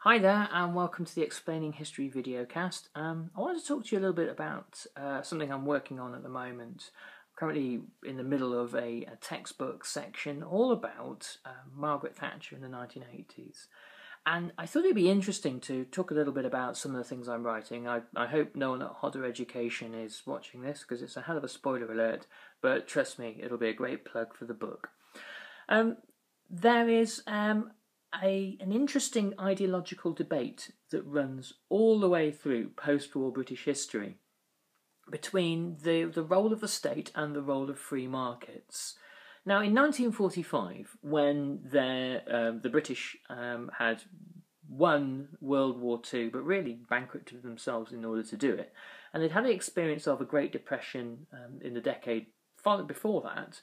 Hi there, and welcome to the Explaining History videocast. I wanted to talk to you a little bit about something I'm working on at the moment. I'm currently in the middle of a textbook section all about Margaret Thatcher in the 1980s. And I thought it'd be interesting to talk a little bit about some of the things I'm writing. I hope no one at Hodder Education is watching this, because it's a hell of a spoiler alert, but trust me, it'll be a great plug for the book. There is an interesting ideological debate that runs all the way through post-war British history between the role of the state and the role of free markets. Now, in 1945, when the British had won World War II, but really bankrupted themselves in order to do it, and they'd had the experience of a Great Depression in the decade before that,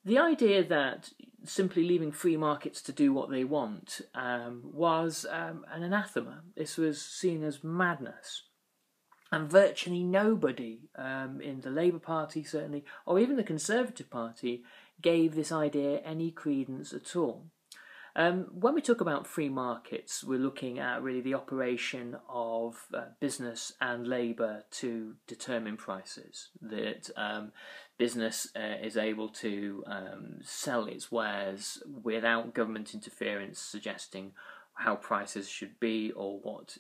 the idea that simply leaving free markets to do what they want was an anathema. This was seen as madness. And virtually nobody in the Labour Party, certainly, or even the Conservative Party, gave this idea any credence at all. When we talk about free markets, we're looking at really the operation of business and labour to determine prices. That business is able to sell its wares without government interference suggesting how prices should be or what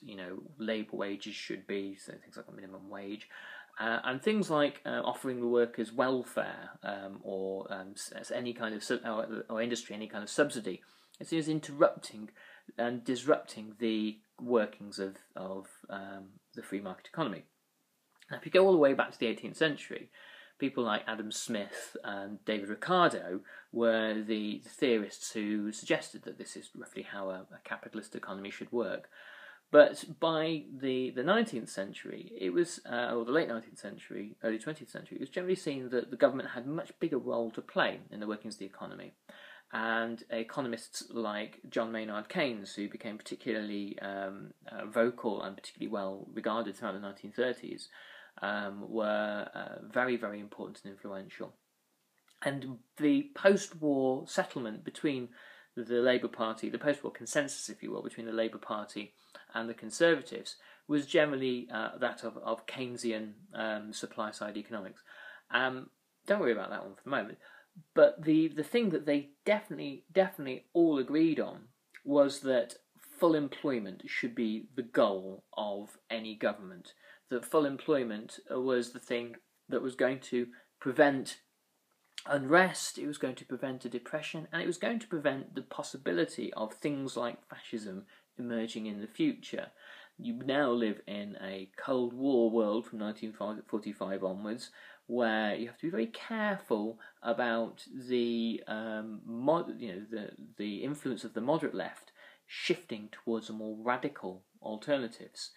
labour wages should be, so things like a minimum wage. And things like offering the workers welfare or any kind of or industry any kind of subsidy. It is interrupting and disrupting the workings of the free market economy. Now, if you go all the way back to the 18th century, people like Adam Smith and David Ricardo were the theorists who suggested that this is roughly how a capitalist economy should work. But by the 19th century, it was, or the late 19th century, early 20th century, it was generally seen that the government had a much bigger role to play in the workings of the economy. And economists like John Maynard Keynes, who became particularly vocal and particularly well regarded throughout the 1930s, were very, very important and influential. And the post-war settlement between the Labour Party, the post-war consensus, if you will, between the Labour Party and the Conservatives was generally that of Keynesian supply-side economics. Don't worry about that one for the moment. But the thing that they definitely all agreed on was that full employment should be the goal of any government. That full employment was the thing that was going to prevent unrest, it was going to prevent a depression, and it was going to prevent the possibility of things like fascism emerging in the future. You now live in a Cold War world from 1945 onwards, where you have to be very careful about the the influence of the moderate left shifting towards a more radical alternatives.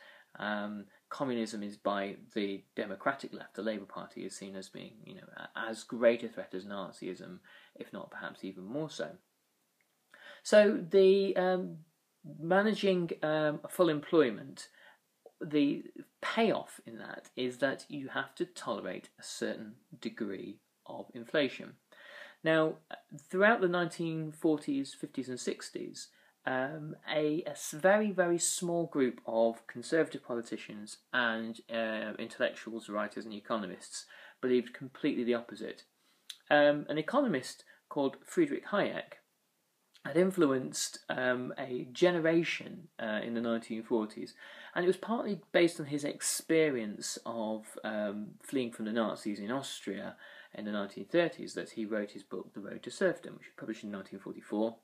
Communism is by the democratic left, the Labour Party, is seen as being as great a threat as Nazism, if not perhaps even more so. So the managing full employment, the payoff in that is that you have to tolerate a certain degree of inflation. Now, throughout the 1940s, 50s and 60s, a very, very small group of conservative politicians and intellectuals, writers and economists believed completely the opposite. An economist called Friedrich Hayek had influenced a generation in the 1940s, and it was partly based on his experience of fleeing from the Nazis in Austria in the 1930s that he wrote his book The Road to Serfdom, which was published in 1944.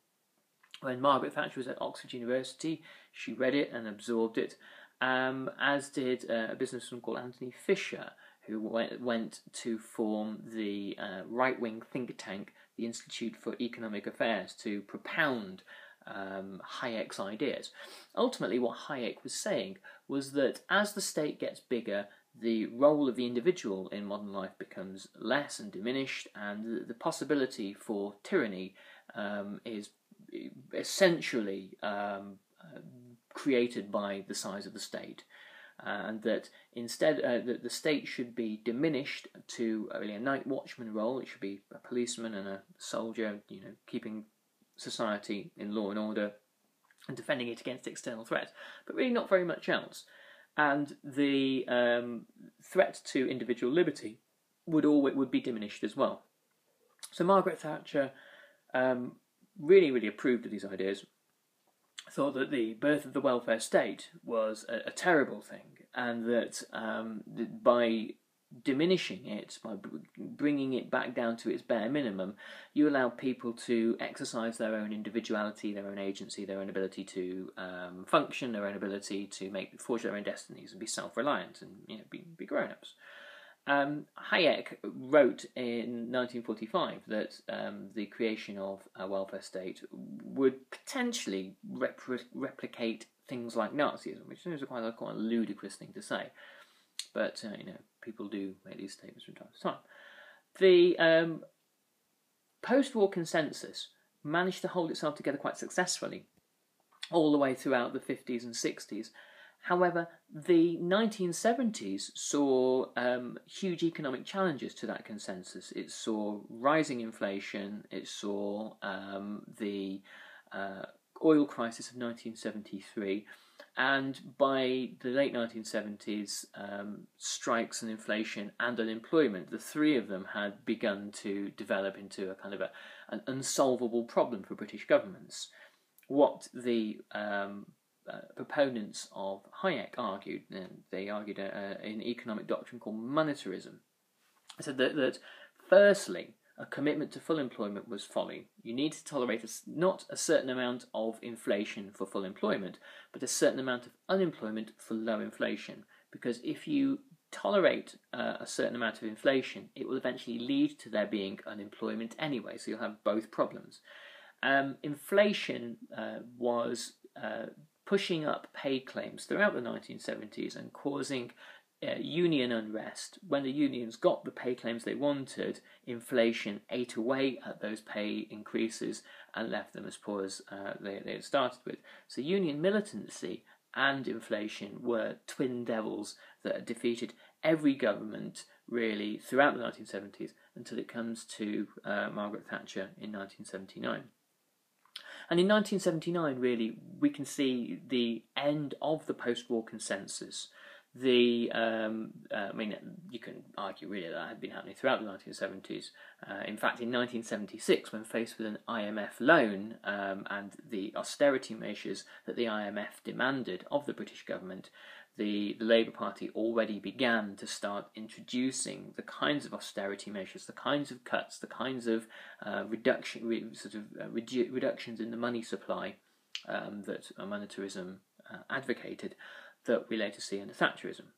When Margaret Thatcher was at Oxford University, she read it and absorbed it, as did a businessman called Anthony Fisher, who went to form the right-wing think tank, the Institute for Economic Affairs, to propound Hayek's ideas. Ultimately, what Hayek was saying was that as the state gets bigger, the role of the individual in modern life becomes less and diminished, and the possibility for tyranny is essentially created by the size of the state. And that instead that the state should be diminished to really a night watchman role. It should be a policeman and a soldier, keeping society in law and order, and defending it against external threats, but really not very much else. And the threat to individual liberty would be diminished as well. So Margaret Thatcher really approved of these ideas, thought that the birth of the welfare state was a terrible thing, and that by diminishing it, by bringing it back down to its bare minimum, you allow people to exercise their own individuality, their own agency, their own ability to function, their own ability to forge their own destinies and be self-reliant and be grown-ups. Hayek wrote in 1945 that the creation of a welfare state would potentially replicate things like Nazism, which is quite a ludicrous thing to say. But people do make these statements from time to time. The post-war consensus managed to hold itself together quite successfully all the way throughout the 50s and 60s. However, the 1970s saw huge economic challenges to that consensus. It saw rising inflation. It saw the oil crisis of 1973. And by the late 1970s, strikes and inflation and unemployment, the three of them had begun to develop into a kind of an unsolvable problem for British governments. What the proponents of Hayek argued, and they argued an economic doctrine called monetarism, said that firstly, a commitment to full employment was folly. You need to tolerate not a certain amount of inflation for full employment, but a certain amount of unemployment for low inflation. Because if you tolerate a certain amount of inflation, it will eventually lead to there being unemployment anyway, so you'll have both problems. Inflation was pushing up pay claims throughout the 1970s and causing union unrest. When the unions got the pay claims they wanted, inflation ate away at those pay increases and left them as poor as they had started with. So union militancy and inflation were twin devils that defeated every government really throughout the 1970s until it comes to Margaret Thatcher in 1979. And in 1979, really, we can see the end of the post-war consensus. You can argue really that had been happening throughout the 1970s. In fact, in 1976, when faced with an IMF loan and the austerity measures that the IMF demanded of the British government, the Labour Party already began to start introducing the kinds of austerity measures, the kinds of cuts, the kinds of reductions in the money supply that monetarism advocated, that we later see under Thatcherism.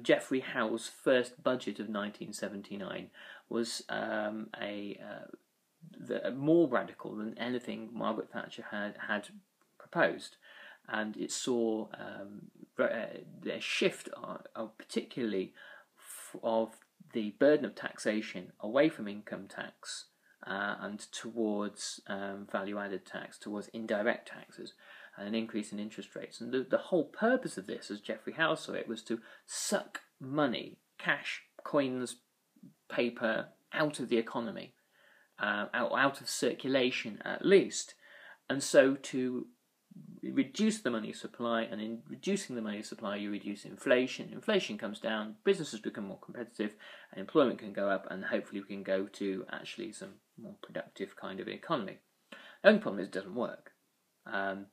Geoffrey Howe's first budget of 1979 was more radical than anything Margaret Thatcher had proposed, and it saw a shift, particularly of the burden of taxation away from income tax and towards value-added tax, towards indirect taxes, and an increase in interest rates. And the whole purpose of this, as Geoffrey Howe saw it, was to suck money, cash, coins, paper, out of the economy, out of circulation at least. And so to reduce the money supply, and in reducing the money supply you reduce inflation. Inflation comes down, businesses become more competitive, and employment can go up, and hopefully we can go to actually some more productive kind of economy. The only problem is it doesn't work.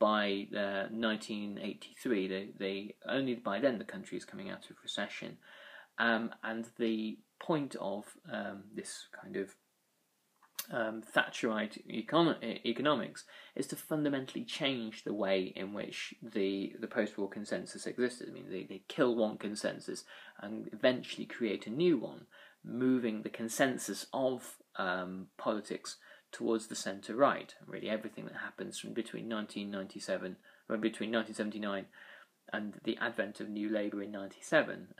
By 1983, only by then the country is coming out of recession, and the point of this kind of Thatcherite economics is to fundamentally change the way in which the post-war consensus existed. I mean, they kill one consensus and eventually create a new one, moving the consensus of politics towards the centre-right. And really everything that happens between 1979 and the advent of New Labour in 97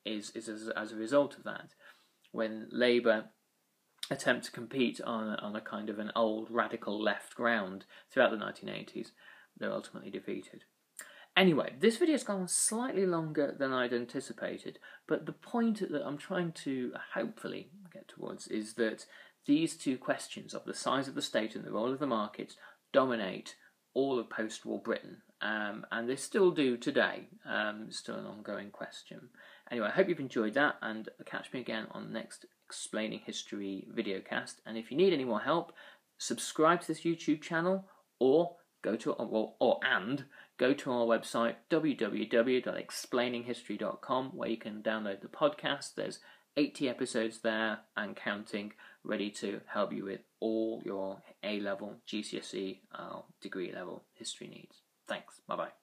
is as a result of that. When Labour attempt to compete on a kind of an old radical left ground throughout the 1980s, they're ultimately defeated. Anyway, this video has gone slightly longer than I'd anticipated, but the point that I'm trying to hopefully get towards is that these two questions of the size of the state and the role of the markets dominate all of post-war Britain, and they still do today. It's still an ongoing question. Anyway, I hope you've enjoyed that, and catch me again on the next Explaining History videocast. And if you need any more help, subscribe to this YouTube channel, or go to our website www.explaininghistory.com, where you can download the podcast. There's 80 episodes there and counting, ready to help you with all your A-level, GCSE, degree level history needs. Thanks. Bye-bye.